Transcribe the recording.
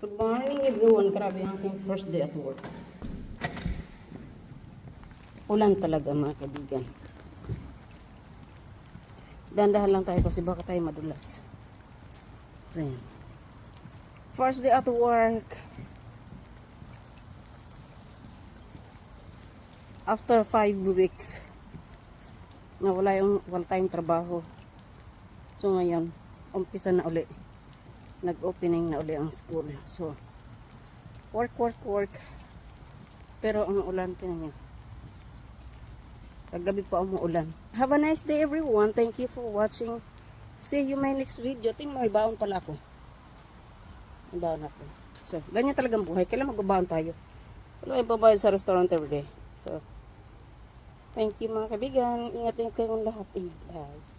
Good morning everyone. Grabe ang ating first day at work. Ulan talaga mga kaibigan. Dandahan lang tayo kasi baka tayo madulas. So yan. First day at work. After 5 weeks na wala tayong trabaho. So ngayon, umpisa na uli. Nag-opening na uli ang school. So, work. Pero ang ulan, tinan nyo. Kagabi pa umuulan. Have a nice day everyone. Thank you for watching. See you my next video. Tingnan mo, may baon pala ako. May baon ako. So, ganyan talagang buhay. Kailan magbabaon tayo? Wala tayong pabayad sa restaurant everyday. So, thank you mga kaibigan. Ingat kayong lahat. Ingat. Bye.